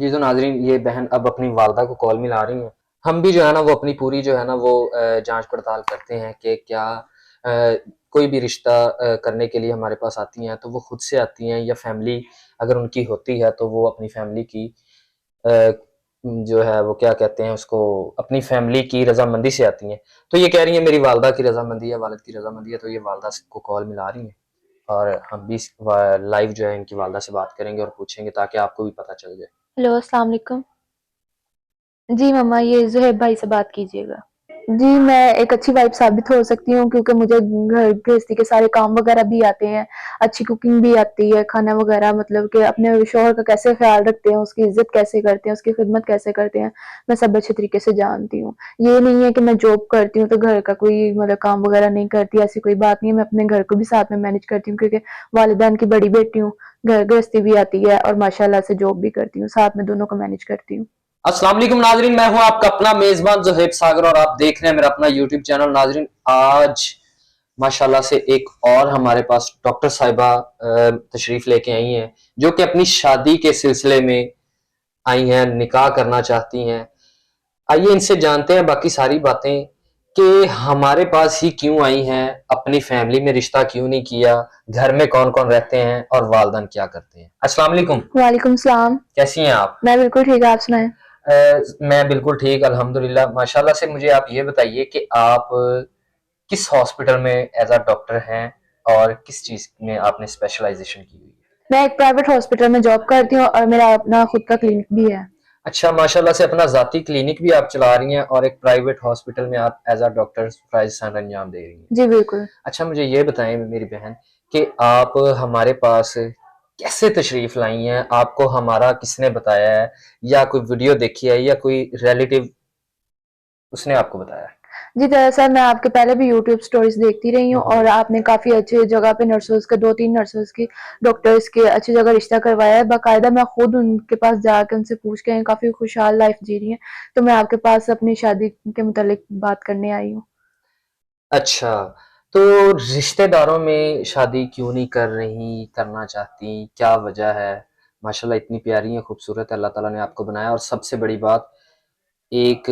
जी तो नाजरीन, ये बहन अब अपनी वालदा को कॉल मिला रही हैं। हम भी जो है ना वो अपनी पूरी जो है ना वो जांच पड़ताल करते हैं कि क्या कोई भी रिश्ता करने के लिए हमारे पास आती हैं तो वो खुद से आती हैं या फैमिली अगर उनकी होती है तो वो अपनी फैमिली की अ, जो है वो क्या कहते हैं उसको, अपनी फैमिली की रजामंदी से आती हैं। तो ये कह रही है मेरी वालदा की रजामंदी है, वालिद की रजामंदी है, तो ये वालदा को कॉल मिला रही हैं और हम भी लाइव जो है इनकी वालदा से बात करेंगे और पूछेंगे ताकि आपको भी पता चल जाए। हेलो, अस्सलाम वालेकुम। जी मम्मा, ये ज़ुहैब भाई से बात कीजिएगा। जी, मैं एक अच्छी वाइफ़ साबित हो सकती हूँ क्योंकि मुझे घर गृहस्थी के सारे काम वगैरह भी आते हैं, अच्छी कुकिंग भी आती है, खाना वगैरह मतलब कि अपने शौहर का कैसे ख़्याल रखते हैं, उसकी इज़्ज़त कैसे करते हैं, उसकी खिदमत कैसे करते हैं, मैं सब अच्छे तरीके से जानती हूँ। ये नहीं है कि मैं जॉब करती हूँ तो घर का कोई मतलब काम वगैरह नहीं करती, ऐसी कोई बात नहीं है। मैं अपने घर को भी साथ में मैनेज करती हूँ क्योंकि वालिदैन की बड़ी बेटी हूँ, घर गृहस्थी भी आती है और माशाल्लाह से जॉब भी करती हूँ, साथ में दोनों को मैनेज करती हूँ। अस्सलाम वालेकुम नाजरीन, मैं हूं आपका अपना मेजबान जोहेब सागर और आप देख रहे हैं मेरा अपना यूट्यूब चैनल। नाजरीन, आज माशाल्लाह से एक और हमारे पास डॉक्टर साहिबा तशरीफ लेके आई हैं जो कि अपनी शादी के सिलसिले में आई हैं, निकाह करना चाहती हैं। आइए इनसे जानते हैं बाकी सारी बातें कि हमारे पास ही क्यों आई हैं, अपनी फैमिली में रिश्ता क्यों नहीं किया, घर में कौन कौन रहते हैं और वालदान क्या करते हैं। अस्सलाम वालेकुम। वालेकुम सलाम। कैसी हैं आप? मैं बिल्कुल ठीक, आप सुनाएं। मैं बिल्कुल ठीक, अल्हम्दुलिल्लाह माशाल्लाह से। मुझे आप ये बताइए कि आप किस हॉस्पिटल में एज अ डॉक्टर हैं और किस चीज़ में आपने स्पेशलाइजेशन की हुई है? मैं एक प्राइवेट हॉस्पिटल में जॉब करती हूँ और मेरा अपना खुद का क्लिनिक भी है। अच्छा, माशाल्लाह से अपना ज़ाती क्लिनिक भी आप चला रही हैं और एक प्राइवेट हॉस्पिटल में आप एज अ डॉक्टर फ़राइज़ सन अंजाम दे रही हैं। जी बिल्कुल। अच्छा, मुझे ये बताएं मेरी बहन कि आप हमारे पास कैसे तशरीफ़ लाई हैं? आपको हमारा किसने बताया है, या कोई वीडियो देखी है या कोई रिलेटिव उसने आपको बताया है? जी, दरअसल मैं आपके पहले भी यूट्यूब स्टोरीज़ देखती रही हूँ और आपने काफ़ी अच्छी जगह पे नर्सेज़ के 2-3 नर्सेज़ की, डॉक्टर्स की अच्छी जगह रिश्ता करवाया है। बाकायदा मैं खुद उनके पास जाके उनसे पूछ के काफ़ी खुशहाल लाइफ़ जी रही हैं। तो मैं आपके पास अपनी शादी के मुतालिक बात करने आई हूँ। अच्छा, तो रिश्तेदारों में शादी क्यों नहीं कर रही, करना चाहती, क्या वजह है? माशाल्लाह इतनी प्यारी हैं, खूबसूरत अल्लाह ताला ने आपको बनाया और सबसे बड़ी बात, एक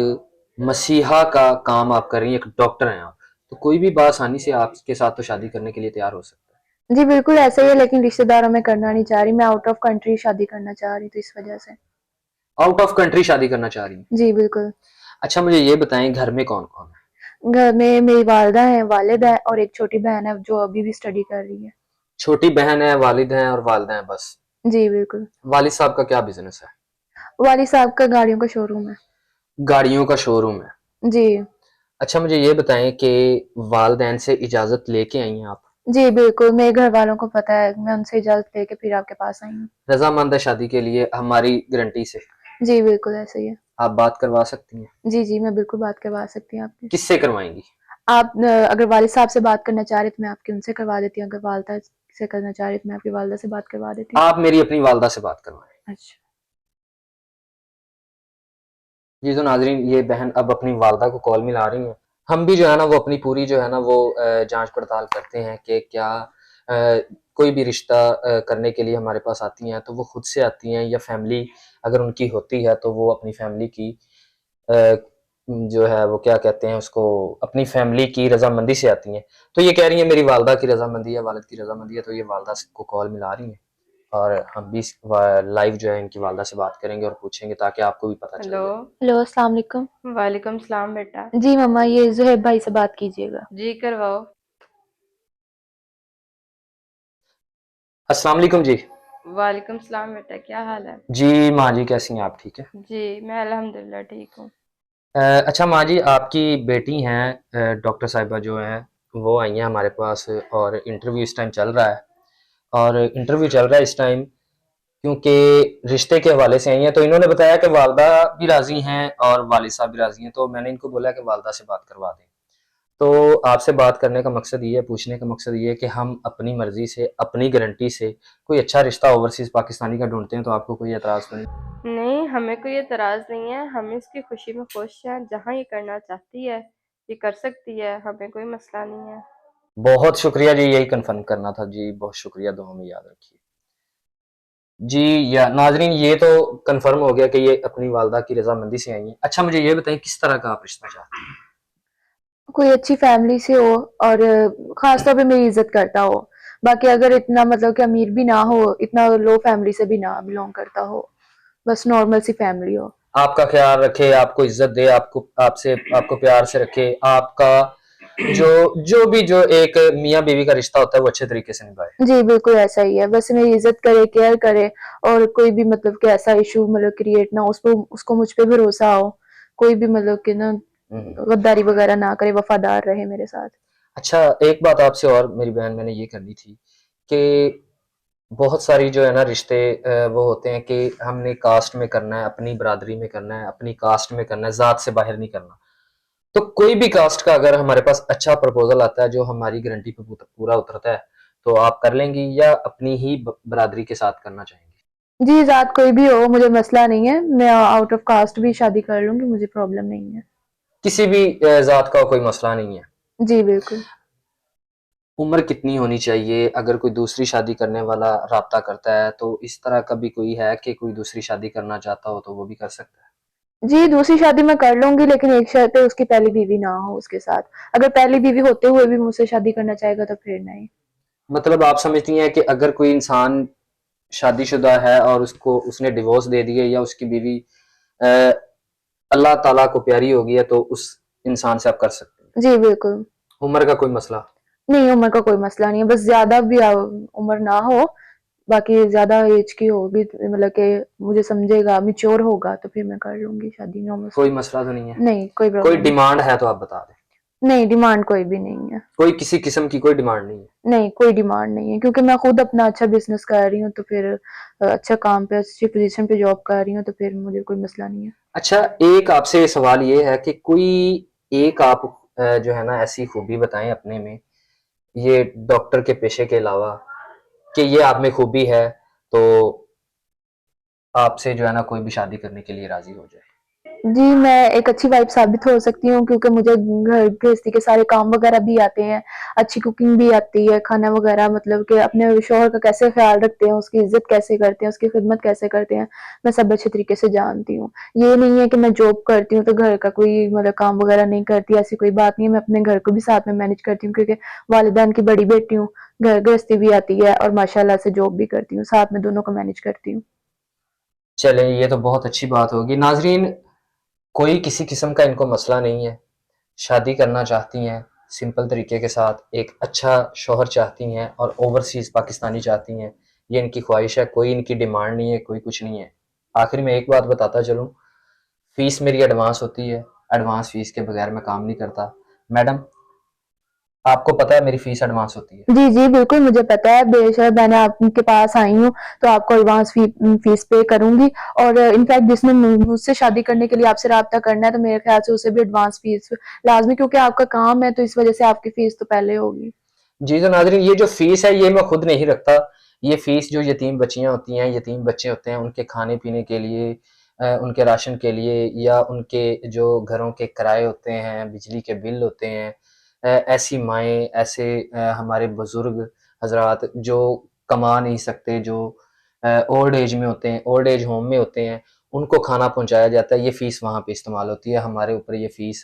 मसीहा का काम आप कर रही हैं, एक डॉक्टर हैं आप। तो कोई भी बआसानी से आपके साथ तो शादी करने के लिए तैयार हो सकता है। जी बिल्कुल ऐसा ही है, लेकिन रिश्तेदारों में करना नहीं चाह रही, मैं आउट ऑफ कंट्री शादी करना चाह रही थी इस वजह से। आउट ऑफ कंट्री शादी करना चाह रही हैं। जी बिल्कुल। अच्छा, मुझे ये बताएँ घर में कौन-कौन है? घर में मेरी वालिदा हैं, वालिद हैं और एक छोटी बहन है जो अभी भी स्टडी कर रही है। छोटी बहन है, वालिद हैं और वालिदा हैं बस। जी बिल्कुल। वालिद साहब का क्या बिज़नेस है? वालिद साहब का गाड़ियों का शोरूम है। गाड़ियों का शोरूम है। जी। अच्छा, मुझे ये बताएँ कि वालिदैन से इजाज़त लेके आई हैं आप? जी बिल्कुल, मेरे घर वालों को पता है, मैं उनसे इजाज़त लेके फिर आपके पास आई हूँ। रज़ामंद है शादी के लिए हमारी गारंटी से? जी बिल्कुल, ऐसे ही है। आप बात करवा सकती हैं? जी, जी, मैं बिल्कुल बात करवा सकती हूँ आपकी। किससे करवाएँगी? आप अगर वालिद साहब से बात करना चाह रहे तो मैं आपकी उनसे करवा देती हूँ, अगर वालिदा से करना चाह रही तो मैं आपकी वालिदा से बात करवा देती हूँ। आप मेरी अपनी वालिदा से बात करवाएँ। अच्छा। जी तो नाज़रीन, ये बहन अब अपनी वालिदा को कॉल मिला रही हैं। हम भी जो है ना वो अपनी पूरी जो है ना वो जाँच पड़ताल करते हैं कि क्या कोई भी रिश्ता करने के लिए हमारे पास आती हैं तो वो खुद से आती हैं या फैमिली अगर उनकी होती है तो वो अपनी फैमिली की अ, जो है वो क्या कहते हैं उसको, अपनी फैमिली की रजामंदी से आती हैं। तो ये कह रही है मेरी वालदा की रजामंदी है, वालिद की रजामंदी है, तो ये वालदा को कॉल मिला रही हैं और हम भी लाइव जो है इनकी वालदा से बात करेंगे और पूछेंगे ताकि आपको भी पता चल हेलो। जाए। हेलो, अस्सलाम वालेकुम। वालेकुम सलाम बेटा। जी मम्मा, ये ज़ुहैब भाई से बात कीजिएगा। जी करवाओ। अस्सलाम वालेकुम जी। वालेकुम सलाम बेटा, क्या हाल है? जी माँ जी, कैसी हैं आप? ठीक है। जी मैं अल्हम्दुलिल्लाह ठीक हूँ। अच्छा माँ जी, आपकी बेटी हैं डॉक्टर साहिबा जो हैं वो आई हैं हमारे पास और इंटरव्यू इस टाइम चल रहा है, और इंटरव्यू चल रहा है इस टाइम क्योंकि रिश्ते के हवाले से आई हैं। तो इन्होंने बताया कि वालदा भी राज़ी हैं और वालिद साहब भी राज़ी हैं, तो मैंने इनको बोला कि वालदा से बात करवा दें। तो आपसे बात करने का मकसद ये है, पूछने का मकसद ये है कि हम अपनी मर्ज़ी से, अपनी गारंटी से कोई अच्छा रिश्ता ओवरसीज़ पाकिस्तानी का ढूँढते हैं, तो आपको कोई एतराज़ तो नहीं? नहीं, हमें कोई एतराज़ नहीं है, हम इसकी खुशी में खुश हैं। जहाँ ये करना चाहती है ये कर सकती है, हमें कोई मसला नहीं है। बहुत शुक्रिया जी, यही कन्फर्म करना था जी, बहुत शुक्रिया, दुआ में याद रखिए। जी या नाजरीन, ये तो कंफर्म हो गया कि ये अपनी वालदा की रजामंदी से आई हैं। अच्छा मुझे ये बताएं किस तरह का आप रिश्ता चाहते हैं? कोई अच्छी फैमिली से हो और खास तौर पे मेरी इज्जत करता हो। बाकी अगर इतना मतलब कि अमीर भी ना हो, इतना लो फैमिली से भी ना बिलोंग करता हो, बस नॉर्मल सी फैमिली हो। आपका ख्याल रखे, आपको इज्जत दे, आपको प्यार से रखे, आपका जो जो एक मियाँ बीवी का रिश्ता होता है वो अच्छे तरीके से निभाए। जी, बिल्कुल ऐसा ही है। बस मेरी इज़्ज़त करे, केयर करे और कोई भी मतलब कि ऐसा इश्यू मतलब क्रिएट ना हो, उसको मुझ पे भरोसा हो। कोई भी मतलब कि ना हम्म। गद्दारी वगैरह ना करे, वफ़ादार रहे मेरे साथ। अच्छा एक बात आपसे और मेरी बहन मैंने ये करनी थी कि बहुत सारी जो है ना रिश्ते वो होते हैं कि हमने कास्ट में करना है, अपनी बरादरी में करना है, अपनी कास्ट में करना है, जात से बाहर नहीं करना। तो कोई भी कास्ट का अगर हमारे पास अच्छा प्रपोजल आता है जो हमारी गारंटी पे पूरा उतरता है तो आप कर लेंगी या अपनी ही बरादरी के साथ करना चाहेंगी? जी, ज़ात कोई भी हो मुझे मसला नहीं है। मैं आउट ऑफ कास्ट भी शादी कर लूँगी, मुझे प्रॉब्लम नहीं है। किसी भी जात का कोई मसला नहीं है। जी, बिल्कुल। उम्र कितनी होनी चाहिए अगर कोई दूसरी शादी करने वाला राब्ता करता है, तो इस तरह का भी कोई है कि कोई दूसरी शादी करना चाहता हो तो वो भी कर सकता है? जी, दूसरी शादी मैं कर लूँगी लेकिन एक शर्त है उसकी पहली बीवी ना हो उसके साथ। अगर पहली बीवी होते हुए भी मुझसे शादी करना चाहेगा तो फिर नहीं। मतलब आप समझती हैं कि अगर कोई इंसान शादीशुदा है और उसने डिवोर्स दे दिए या उसकी बीवी अ, अल्लाह ताला को प्यारी होगी है तो उस इंसान से आप कर सकते हैं? जी, बिल्कुल। उम्र का कोई मसला? नहीं, उम्र का कोई मसला नहीं है, बस ज़्यादा भी उम्र ना हो, बाकी ज़्यादा एज की होगी मतलब कि मुझे समझेगा, मैच्योर होगा तो फिर मैं कर लूँगी शादी, नो कोई मसला। मसला तो नहीं है? नहीं, कोई कोई प्रॉब्लम नहीं। डिमांड है तो आप बता दें। नहीं, डिमांड कोई भी नहीं है। कोई किसी किस्म की कोई डिमांड नहीं है? नहीं, कोई डिमांड नहीं है क्योंकि मैं खुद अपना अच्छा बिज़नेस कर रही हूँ तो फिर अच्छा काम पे, अच्छी पोज़ीशन पे जॉब कर रही हूँ तो फिर मुझे कोई मसला नहीं है। अच्छा एक आपसे सवाल ये है कि कोई एक आप जो है ना ऐसी खूबी बताएं अपने में, ये डॉक्टर के पेशे के अलावा, कि ये आप में खूबी है तो आपसे जो है ना कोई भी शादी करने के लिए राजी हो जाए। जी, मैं एक अच्छी वाइफ़ साबित हो सकती हूँ क्योंकि मुझे घर गृहस्थी के सारे काम वग़ैरह भी आते हैं, अच्छी कुकिंग भी आती है, खाना वग़ैरह मतलब कि अपने शौहर का कैसे ख़्याल रखते हैं, उसकी इज़्ज़त कैसे करते हैं, उसकी खिदमत कैसे करते हैं, मैं सब अच्छे तरीके से जानती हूँ। ये नहीं है कि मैं जॉब करती हूँ तो घर का कोई मतलब काम वग़ैरह नहीं करती, ऐसी कोई बात नहीं है, मैं अपने घर को भी साथ में मैनेज करती हूँ क्योंकि वालिदैन की बड़ी बेटी हूँ, घर गृहस्थी भी आती है और माशाल्लाह से जॉब भी करती हूँ, साथ में दोनों को मैनेज करती हूँ। चलें ये तो बहुत अच्छी बात होगी। नाज़रीन कोई किसी किस्म का इनको मसला नहीं है, शादी करना चाहती हैं सिंपल तरीके के साथ, एक अच्छा शौहर चाहती हैं और ओवरसीज़ पाकिस्तानी चाहती हैं, ये इनकी ख्वाहिश है, कोई इनकी डिमांड नहीं है, कोई कुछ नहीं है। आखिर में एक बात बताता चलूँ, फ़ीस मेरी एडवांस होती है, एडवांस फ़ीस के बगैर मैं काम नहीं करता। मैडम आपको पता है मेरी फ़ीस एडवांस होती है। जी, जी, बिल्कुल मुझे पता है, बेशक मैंने आपके पास आई हूँ, तो आपको एडवांस फ़ीस पे करूँगी और इनफैक्ट जिसने मुझसे शादी करने के लिए आपसे राब्ता करना है, तो मेरे ख़्याल से उसे भी एडवांस फ़ीस लाज़मी क्योंकि आपका काम है, तो इस वज़ह से आपकी फ़ीस तो पहले होगी। जी तो नाज़रीन ये जो फ़ीस है ये मैं खुद नहीं रखता, ये फ़ीस जो यतीम बच्चियाँ होती हैं, यतीम बच्चे होते हैं, उनके खाने-पीने के लिए उनके राशन के लिए या उनके जो घरों के किराए होते हैं, बिजली के बिल होते हैं, ऐसी माएँ, ऐसे हमारे बुज़ुर्ग हज़रात जो कमा नहीं सकते, जो ओल्ड एज में होते हैं, ओल्ड एज होम में होते हैं, उनको खाना पहुँचाया जाता है, ये फ़ीस वहाँ पे इस्तेमाल होती है। हमारे ऊपर ये फ़ीस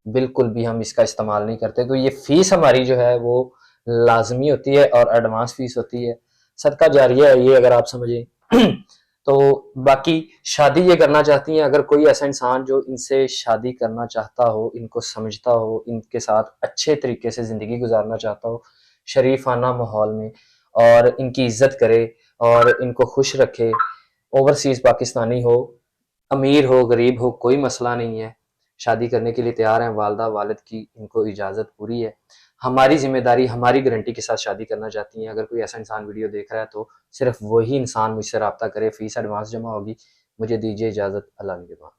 बिल्कुल भी हम इसका इस्तेमाल नहीं करते, तो ये फ़ीस हमारी जो है वो लाज़मी होती है और एडवांस फ़ीस होती है। सदका जारिया है ये अगर आप समझें। तो बाकी शादी ये करना चाहती हैं, अगर कोई ऐसा इंसान जो इनसे शादी करना चाहता हो, इनको समझता हो, इनके साथ अच्छे तरीके से ज़िंदगी गुज़ारना चाहता हो, शरीफ़ाना माहौल में और इनकी इज़्ज़त करे और इनको खुश रखे, ओवरसीज़ पाकिस्तानी हो, अमीर हो, गरीब हो, कोई मसला नहीं है। शादी करने के लिए तैयार हैं, वालदा वालिद की इनको इजाज़त पूरी है। हमारी ज़िम्मेदारी, हमारी गारंटी के साथ शादी करना चाहती हैं। अगर कोई ऐसा इंसान वीडियो देख रहा है तो सिर्फ़ वही इंसान मुझसे राब्ता करे, फ़ीस एडवांस जमा होगी। मुझे दीजिए इजाज़त, अल्लाह निगहबान।